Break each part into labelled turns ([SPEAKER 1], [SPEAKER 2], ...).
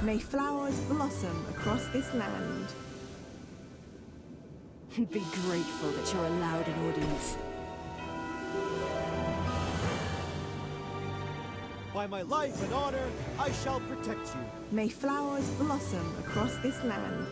[SPEAKER 1] May flowers blossom across this land.
[SPEAKER 2] Be grateful that you're allowed an audience.
[SPEAKER 3] By my life and honor, I shall protect you.
[SPEAKER 1] May flowers blossom across this land.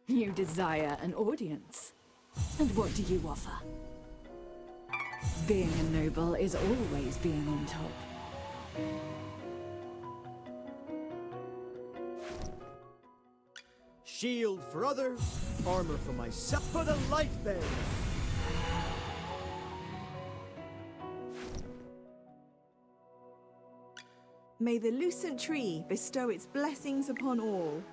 [SPEAKER 2] You desire an audience. And what do you offer? Being a noble is always being on top.
[SPEAKER 3] Shield for others, armor for myself, for the light bearers.
[SPEAKER 1] May the lucent tree bestow its blessings upon all.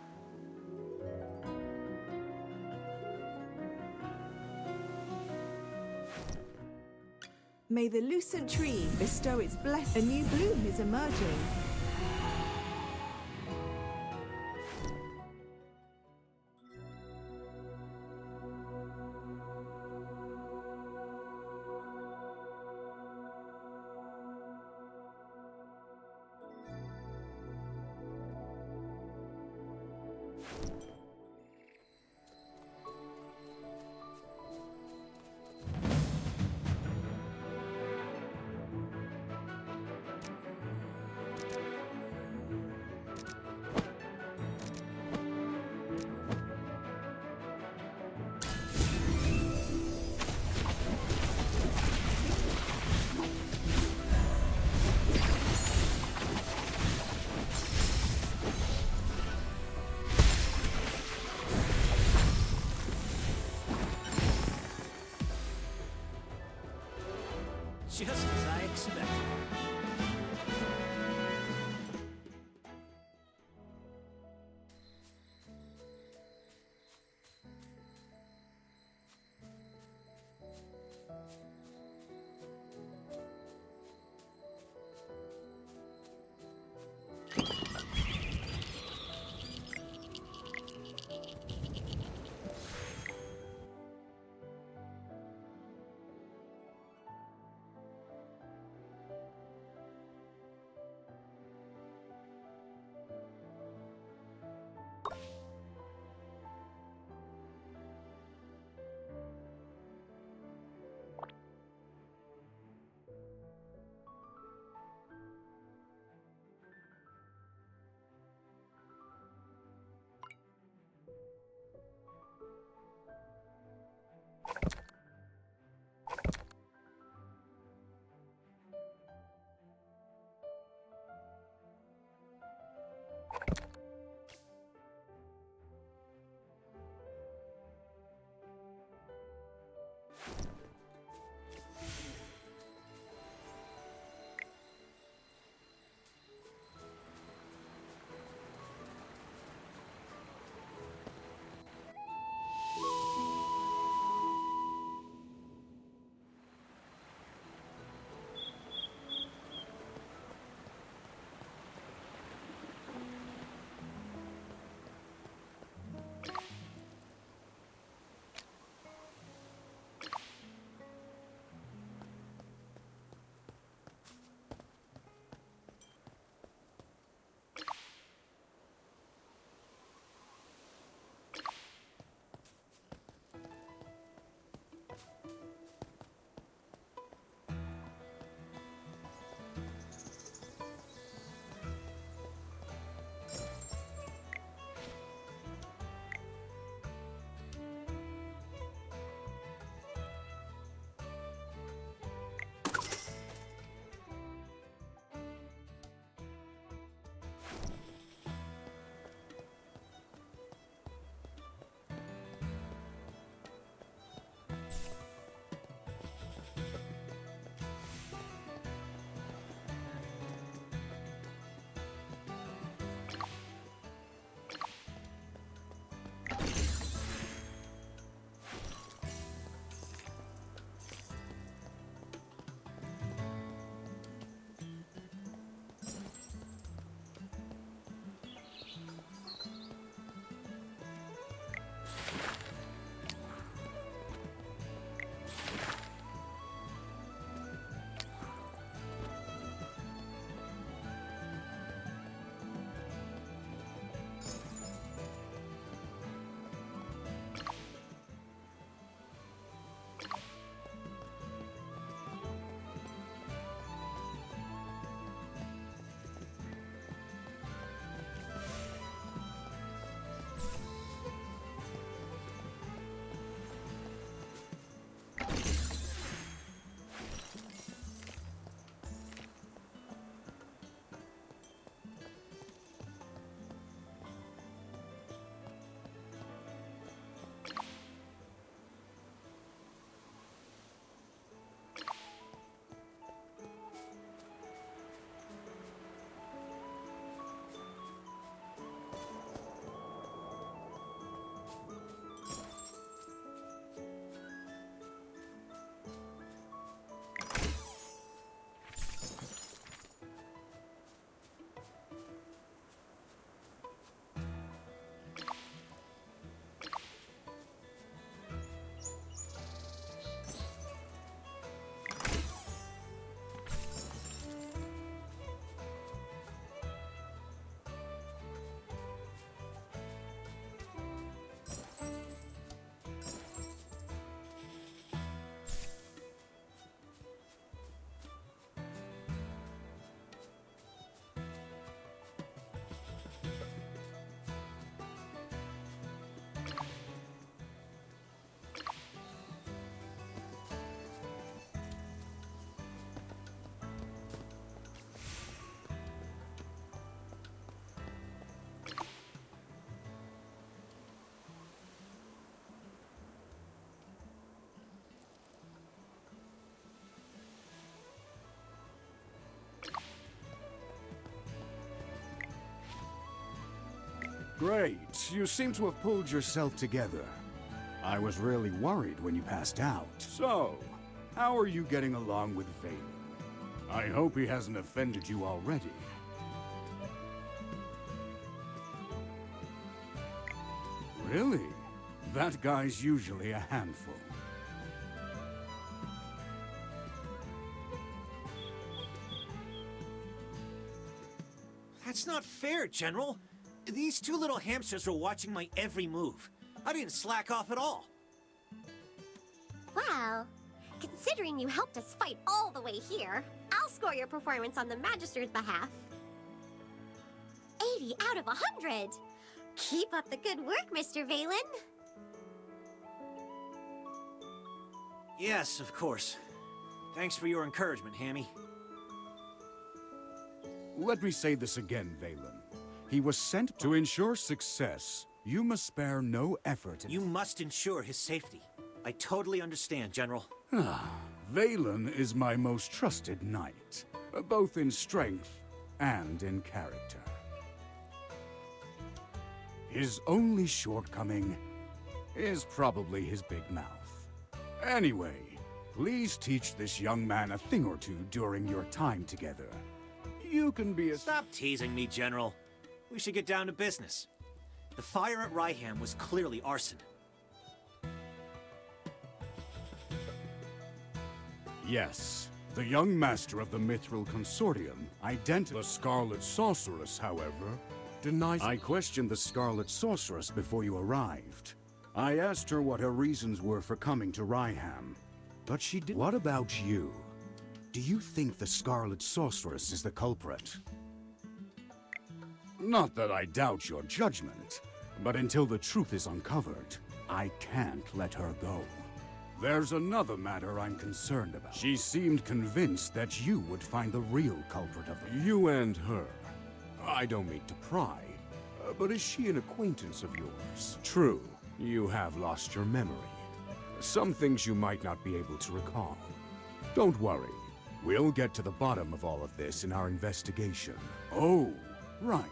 [SPEAKER 1] May the lucent tree bestow its blessing. A new bloom is emerging.
[SPEAKER 4] Just as I expected.
[SPEAKER 5] Great. You seem to have pulled yourself together. I was really worried when you passed out. So, how are you getting along with Valen? I hope he hasn't offended you already. Really? That guy's usually a handful.
[SPEAKER 4] That's not fair, General. These two little hamsters were watching my every move. I didn't slack off at all.
[SPEAKER 6] Well, considering you helped us fight all the way here, I'll score your performance on the Magister's behalf. 80 out of 100! Keep up the good work, Mr. Valen.
[SPEAKER 4] Yes, of course. Thanks for your encouragement, Hammy.
[SPEAKER 5] Let me say this again, Valen. He was sent to ensure success. You must spare no effort.
[SPEAKER 4] You must ensure his safety. I totally understand, General.
[SPEAKER 5] Valen is my most trusted knight, both in strength and in character. His only shortcoming is probably his big mouth. Anyway, please teach this young man a thing or two during your time together. You can be a—
[SPEAKER 4] Stop teasing me, General. We should get down to business. The fire at Ryham was clearly arson.
[SPEAKER 5] Yes, the young master of the Mithril Consortium identified the Scarlet Sorceress, however, denies— I questioned the Scarlet Sorceress before you arrived. I asked her what her reasons were for coming to Ryham, but she did— What about you? Do you think the Scarlet Sorceress is the culprit? Not that I doubt your judgment, but until the truth is uncovered, I can't let her go. There's another matter I'm concerned about. She seemed convinced that you would find the real culprit of it. You and her. I don't mean to pry, but is she an acquaintance of yours? True, you have lost your memory. Some things you might not be able to recall. Don't worry. We'll get to the bottom of all of this in our investigation. Oh, right.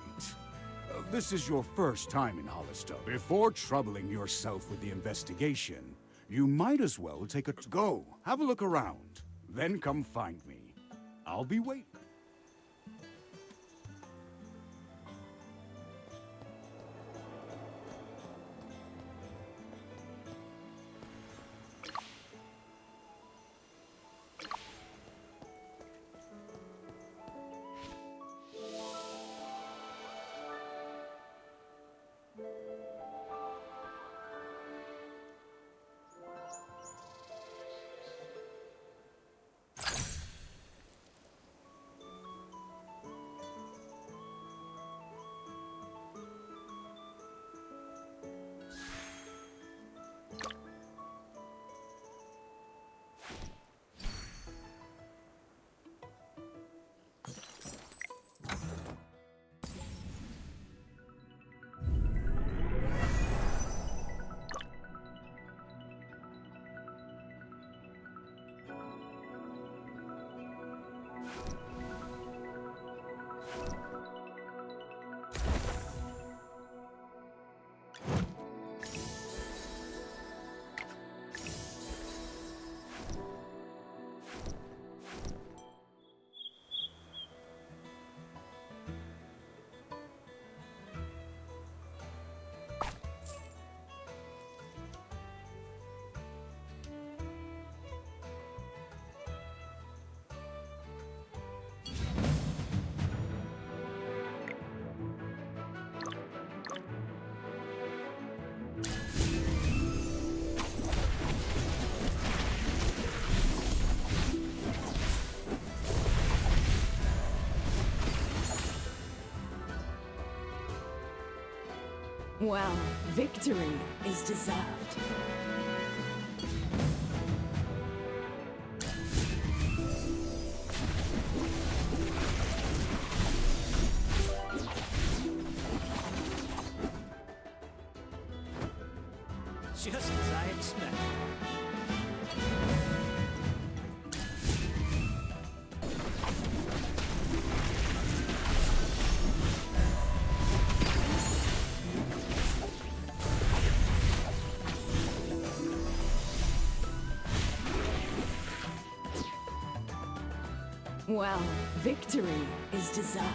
[SPEAKER 5] This is your first time in Hollister. Before troubling yourself with the investigation, you might as well take a— Go, have a look around, then come find me. I'll be waiting.
[SPEAKER 2] Well, victory is deserved.
[SPEAKER 4] Just as I expected.
[SPEAKER 2] Well, victory is deserved.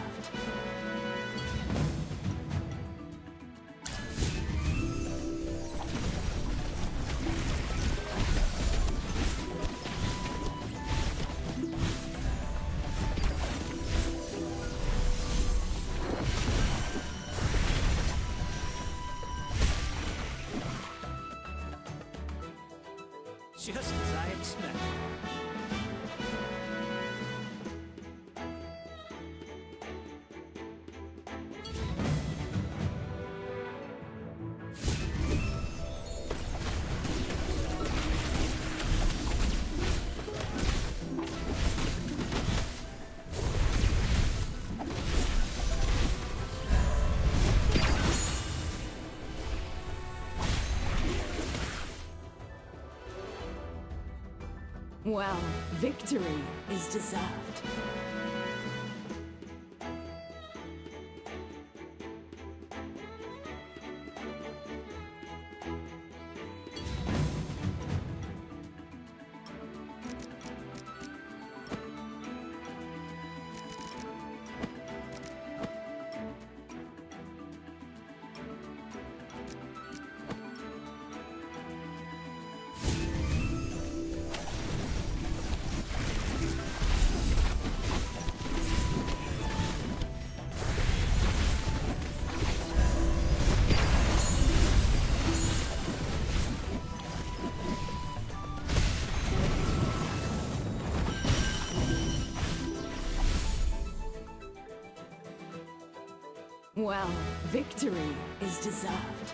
[SPEAKER 4] Just as I expected.
[SPEAKER 2] Well, victory is deserved. Well, victory is deserved.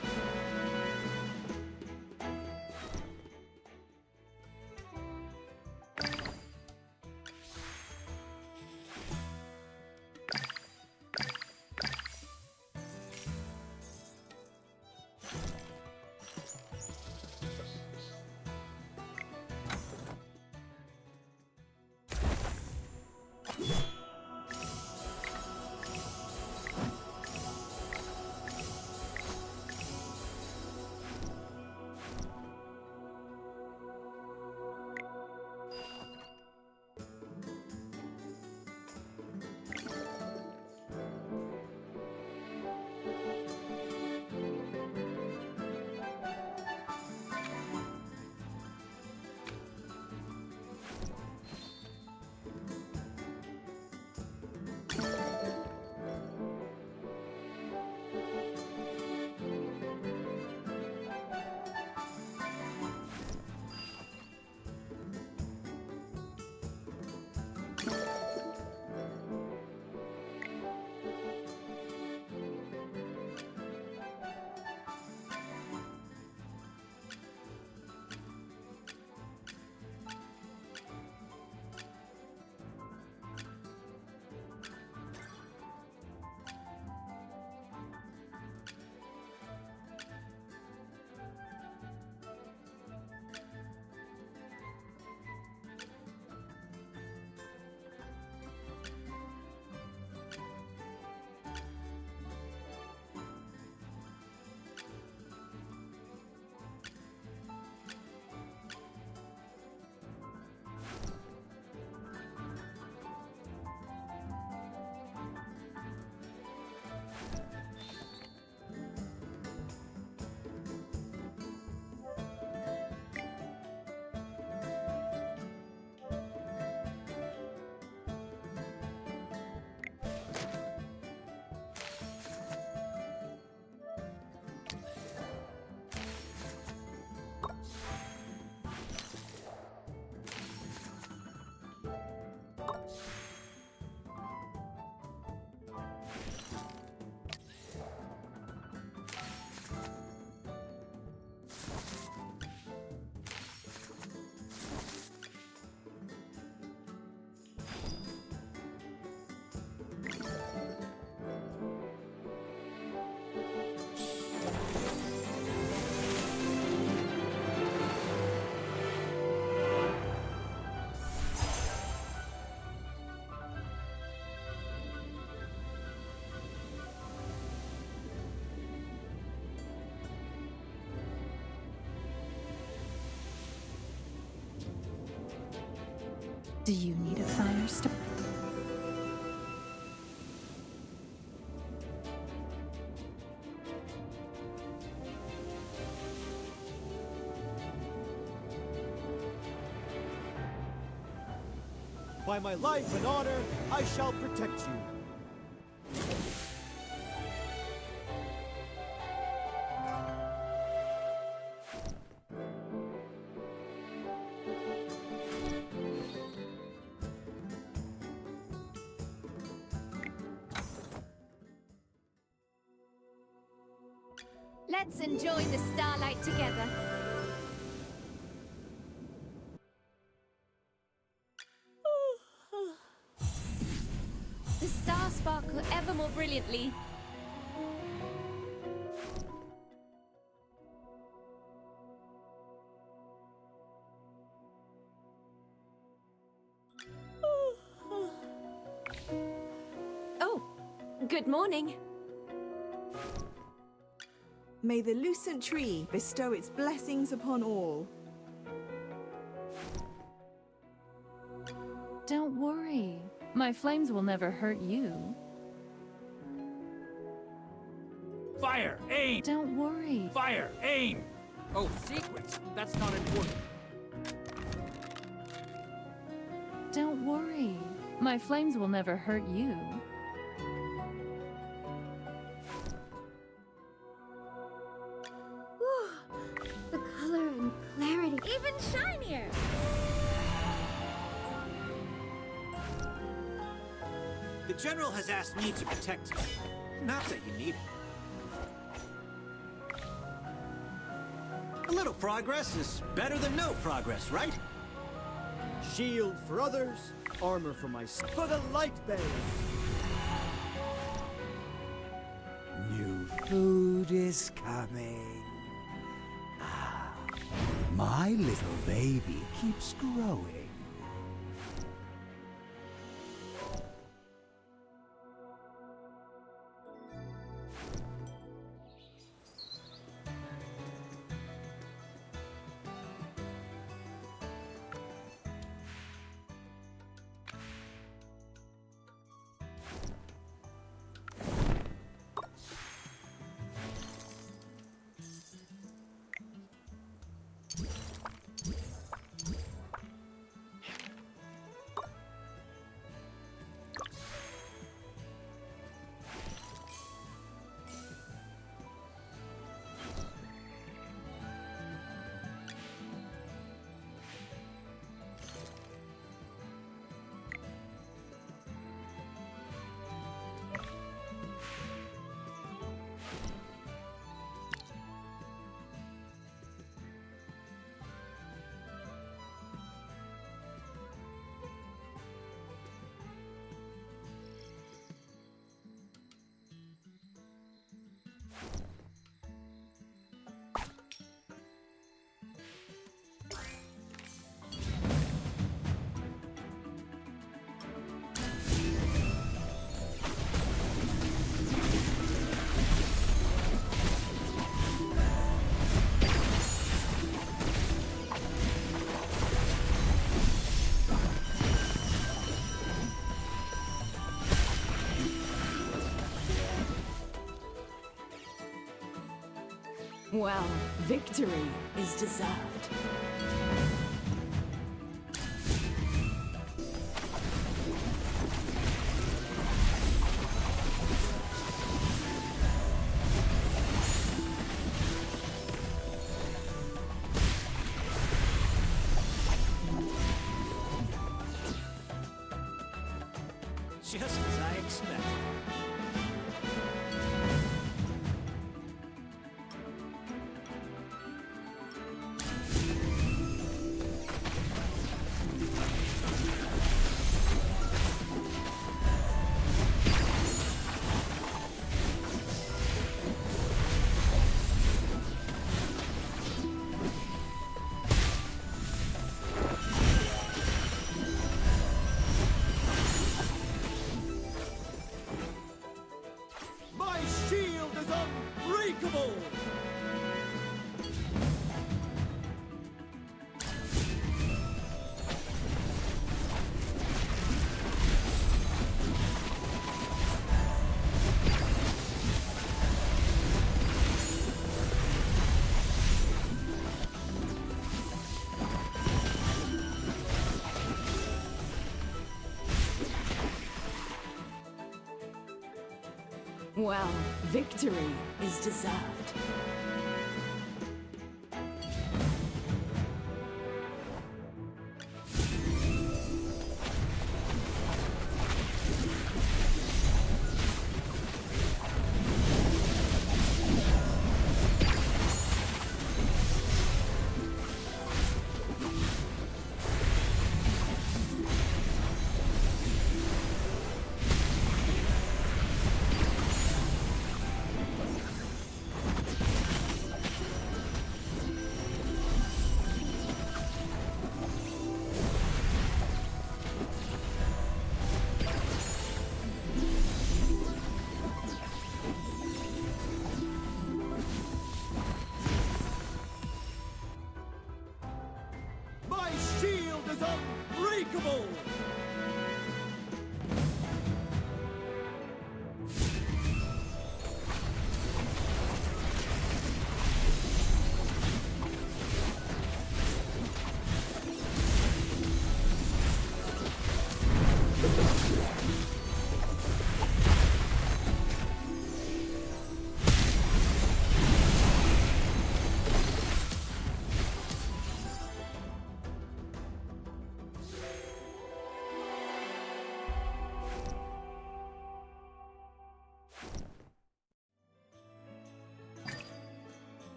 [SPEAKER 7] Do you need a fire start?
[SPEAKER 3] By my life and honor, I shall protect you.
[SPEAKER 2] Let's enjoy the starlight together. The stars sparkle ever more brilliantly. Oh, good morning.
[SPEAKER 1] May the lucent tree bestow its blessings upon all.
[SPEAKER 2] Don't worry. My flames will never hurt you.
[SPEAKER 7] Fire! Aim!
[SPEAKER 2] Don't worry.
[SPEAKER 7] Fire! Aim! Oh, sequence. That's not important.
[SPEAKER 2] Don't worry. My flames will never hurt you.
[SPEAKER 6] The color and clarity, even shinier.
[SPEAKER 4] The General has asked me to protect you. Not that you need it. A little progress is better than no progress, right?
[SPEAKER 3] Shield for others, armor for myself. For the light bearers.
[SPEAKER 8] New food is coming. Ah, my little baby keeps growing.
[SPEAKER 2] Well, victory is deserved.
[SPEAKER 4] Just as I expected.
[SPEAKER 2] Well, victory is deserved.
[SPEAKER 3] My shield is unbreakable!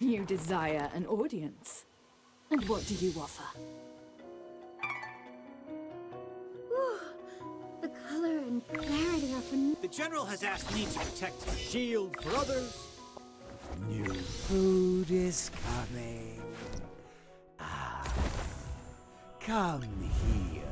[SPEAKER 2] You desire an audience. And what do you offer?
[SPEAKER 6] The color and clarity are phenomenal.
[SPEAKER 4] The General has asked me to protect him.
[SPEAKER 3] Shield for others,
[SPEAKER 8] New food is coming. Come here.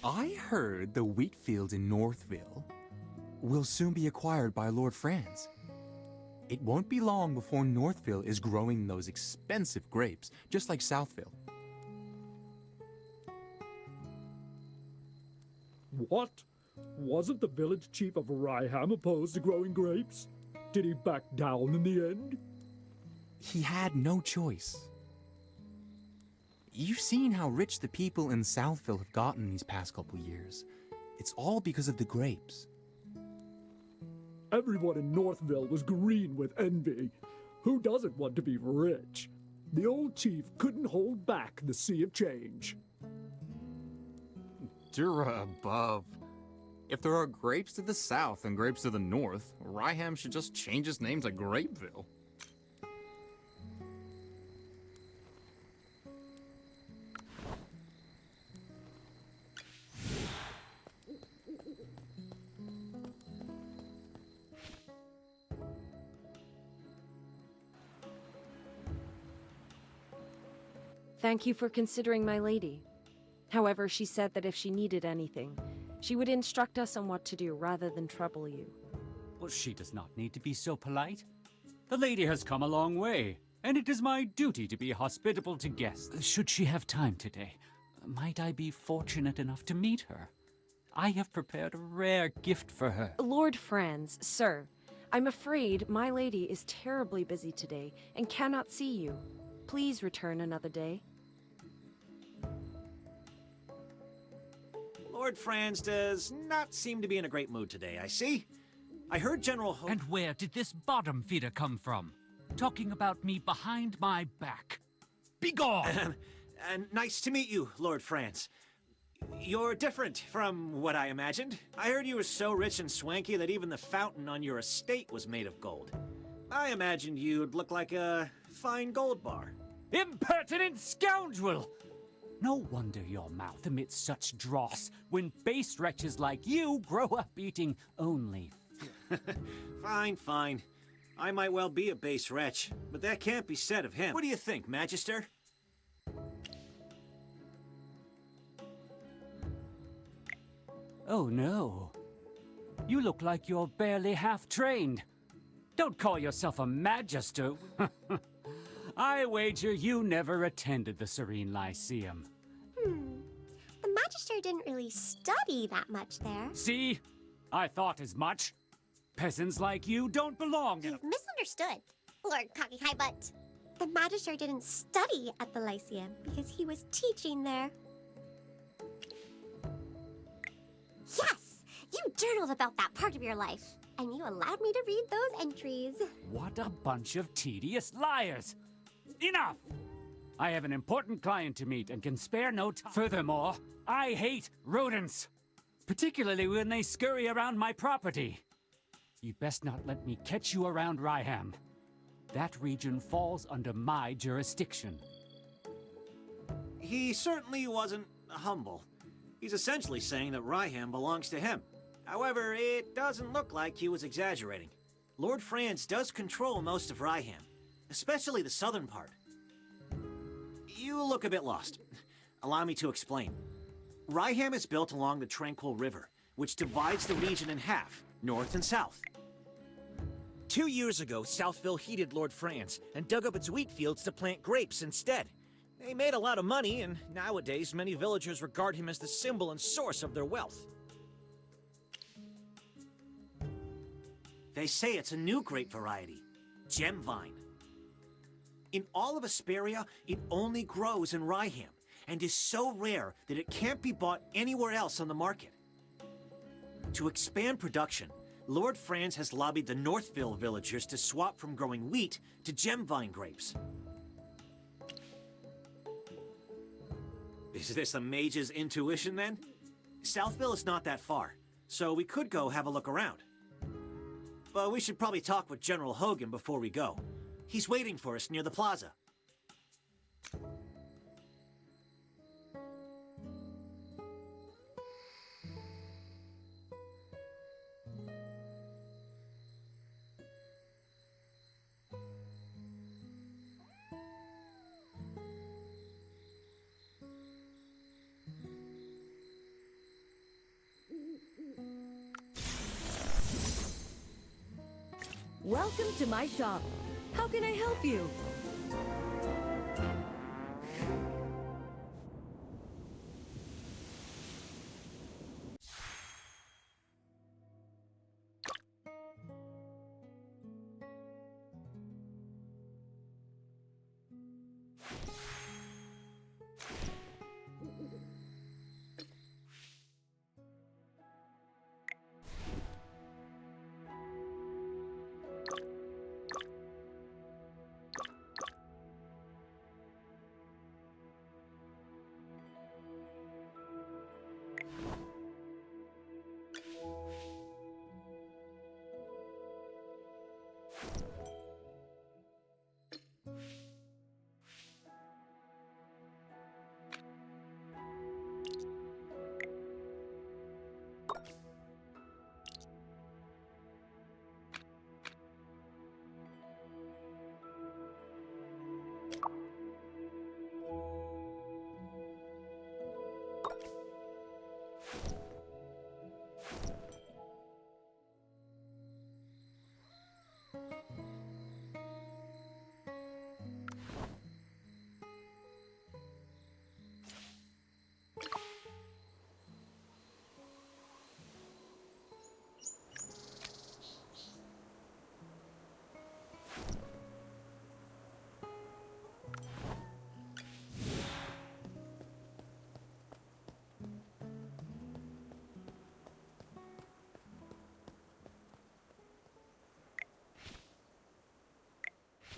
[SPEAKER 9] I heard the wheat fields in Northville will soon be acquired by Lord Franz. It won't be long before Northville is growing those expensive grapes, just like Southville.
[SPEAKER 10] What? Wasn't the village chief of Ryham opposed to growing grapes? Did he back down in the end?
[SPEAKER 9] He had no choice. You've seen how rich the people in Southville have gotten these past couple years. It's all because of the grapes.
[SPEAKER 10] Everyone in Northville was green with envy. Who doesn't want to be rich? The old chief couldn't hold back the sea of change.
[SPEAKER 9] Dura above. If there are grapes to the south and grapes to the north, Ryham should just change his name to Grapeville.
[SPEAKER 11] Thank you for considering my lady. However, she said that if she needed anything, she would instruct us on what to do rather than trouble you.
[SPEAKER 12] Well, she does not need to be so polite. The lady has come a long way, and it is my duty to be hospitable to guests. Should she have time today, might I be fortunate enough to meet her? I have prepared a rare gift for her.
[SPEAKER 11] Lord Franz, sir, I'm afraid my lady is terribly busy today and cannot see you. Please return another day.
[SPEAKER 4] Lord Franz does not seem to be in a great mood today, I see. I heard General Ho—
[SPEAKER 12] And where did this bottom feeder come from? Talking about me behind my back. Begone!
[SPEAKER 4] And nice to meet you, Lord Franz. You're different from what I imagined. I heard you were so rich and swanky that even the fountain on your estate was made of gold. I imagined you'd look like a fine gold bar.
[SPEAKER 12] Impertinent scoundrel! No wonder your mouth emits such dross when base wretches like you grow up eating only.
[SPEAKER 4] Fine, fine. I might well be a base wretch, but that can't be said of him. What do you think, Magister?
[SPEAKER 12] Oh no. You look like you're barely half-trained. Don't call yourself a Magister. I wager you never attended the Serene Lyceum.
[SPEAKER 6] The Magister didn't really study that much there.
[SPEAKER 12] See? I thought as much. Peasants like you don't belong in
[SPEAKER 6] You've misunderstood, Lord Cocky High Butt. The Magister didn't study at the Lyceum because he was teaching there. Yes! You journaled about that part of your life, and you allowed me to read those entries.
[SPEAKER 12] What a bunch of tedious liars! Enough! I have an important client to meet and can spare no time. Furthermore, I hate rodents, particularly when they scurry around my property. You best not let me catch you around Ryham. That region falls under my jurisdiction.
[SPEAKER 4] He certainly wasn't humble. He's essentially saying that Ryham belongs to him. However, it doesn't look like he was exaggerating. Lord Franz does control most of Ryham, especially the southern part. You look a bit lost. Allow me to explain. Ryham is built along the Tranquil River, which divides the region in half, north and south.
[SPEAKER 13] 2 years ago, Southville heeded Lord Franz and dug up its wheat fields to plant grapes instead. They made a lot of money, and nowadays many villagers regard him as the symbol and source of their wealth.
[SPEAKER 4] They say it's a new grape variety, Gem Vine. In all of Asperia, it only grows in Ryham, and is so rare that it can't be bought anywhere else on the market. To expand production, Lord Franz has lobbied the Northville villagers to swap from growing wheat to Gem Vine grapes. Is this a mage's intuition, then? Southville is not that far, so we could go have a look around. But we should probably talk with General Hogan before we go. He's waiting for us near the plaza.
[SPEAKER 2] Welcome to my shop. How can I help you?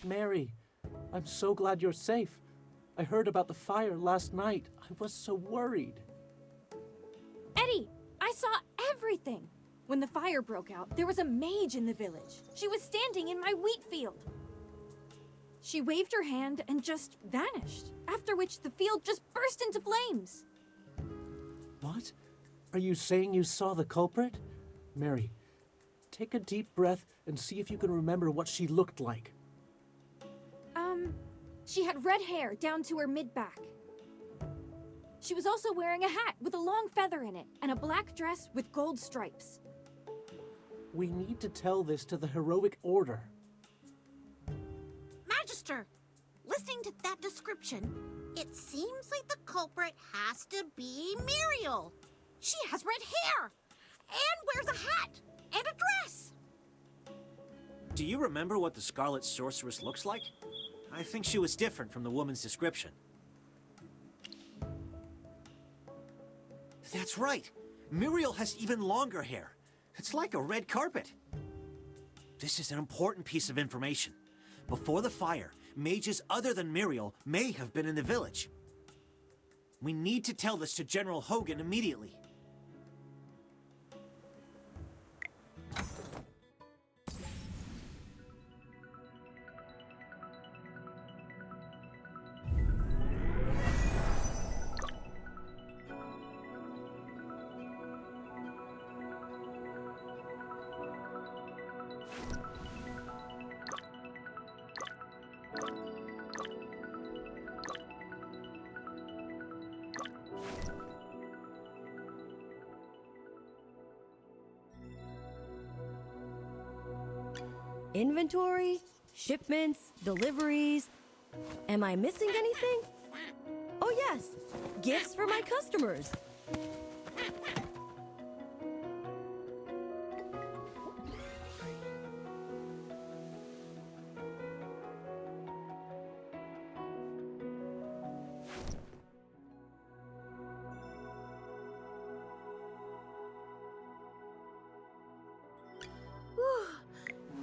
[SPEAKER 14] Mary, I'm so glad you're safe. I heard about the fire last night. I was so worried.
[SPEAKER 15] Eddie, I saw everything. When the fire broke out, there was a mage in the village. She was standing in my wheat field. She waved her hand and just vanished, after which the field just burst into flames.
[SPEAKER 14] What? Are you saying you saw the culprit? Mary, take a deep breath and see if you can remember what she looked like.
[SPEAKER 15] She had red hair down to her mid-back. She was also wearing a hat with a long feather in it and a black dress with gold stripes.
[SPEAKER 14] We need to tell this to the heroic order.
[SPEAKER 16] Magister, listening to that description, it seems like the culprit has to be Muriel. She has red hair, and wears a hat, and a dress.
[SPEAKER 4] Do you remember what the Scarlet Sorceress looks like? I think she was different from the woman's description. That's right. Muriel has even longer hair. It's like a red carpet. This is an important piece of information. Before the fire, mages other than Muriel may have been in the village. We need to tell this to General Hogan immediately.
[SPEAKER 17] Inventory, shipments, deliveries. Am I missing anything? Oh yes, gifts for my customers.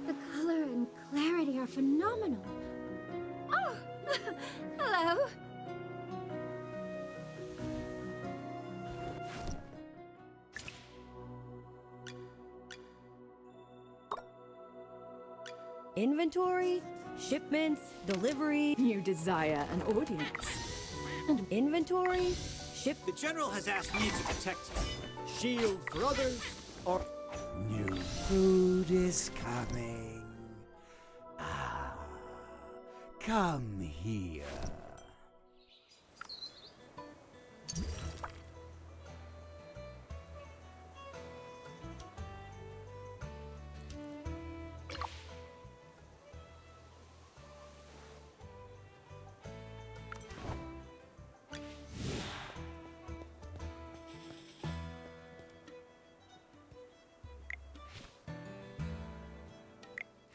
[SPEAKER 6] The color and clarity are phenomenal. Oh, hello.
[SPEAKER 17] Inventory, shipments, delivery.
[SPEAKER 2] You desire an audience.
[SPEAKER 17] And inventory,
[SPEAKER 4] The General has asked me to protect you.
[SPEAKER 3] Shield for others, or...
[SPEAKER 8] New food is coming. Ah, come here.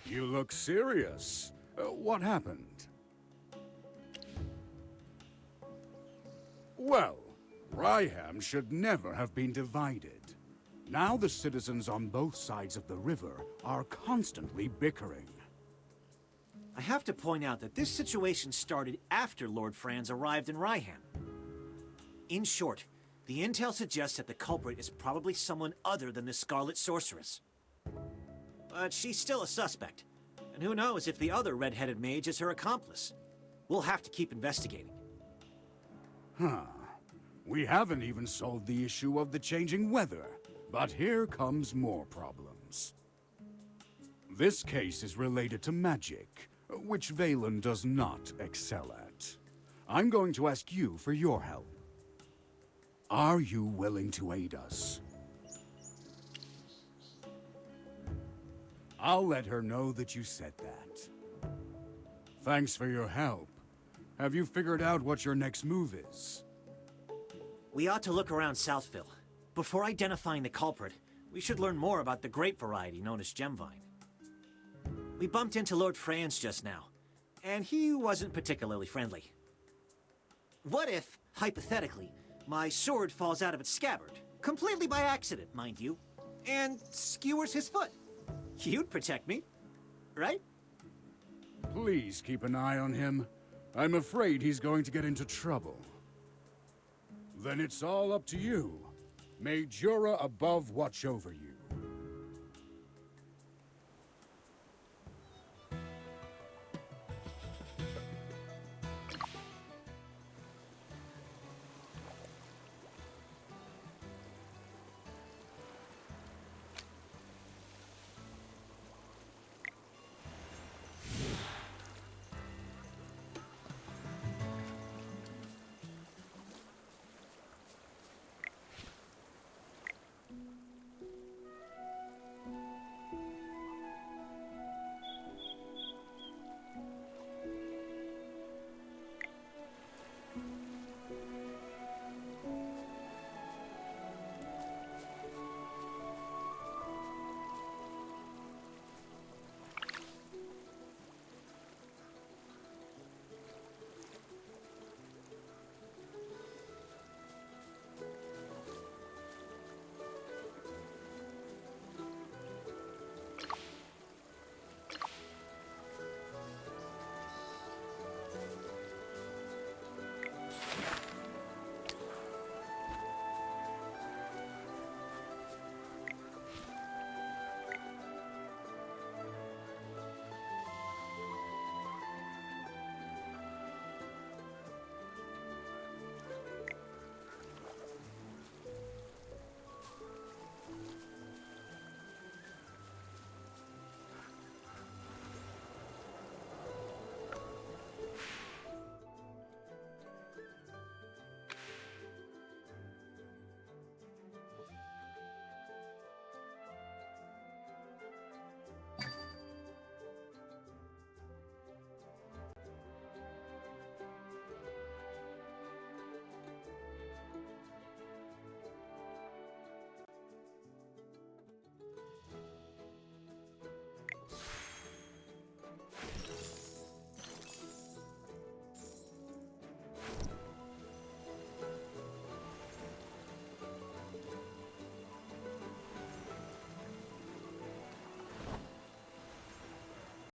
[SPEAKER 5] You look serious. What happened? Well, Ryham should never have been divided. Now the citizens on both sides of the river are constantly bickering.
[SPEAKER 4] I have to point out that this situation started after Lord Franz arrived in Ryham. In short, the intel suggests that the culprit is probably someone other than the Scarlet Sorceress. But she's still a suspect. And who knows if the other red-headed mage is her accomplice. We'll have to keep investigating.
[SPEAKER 5] Huh. We haven't even solved the issue of the changing weather. But here comes more problems. This case is related to magic, which Valen does not excel at. I'm going to ask you for your help. Are you willing to aid us? I'll let her know that you said that. Thanks for your help. Have you figured out what your next move is?
[SPEAKER 4] We ought to look around Southville. Before identifying the culprit, we should learn more about the grape variety known as Gemvine. We bumped into Lord Franz just now, and he wasn't particularly friendly. What if, hypothetically, my sword falls out of its scabbard, completely by accident, mind you, and skewers his foot? You'd protect me, right?
[SPEAKER 5] Please keep an eye on him. I'm afraid he's going to get into trouble. Then it's all up to you. May Jura above watch over you.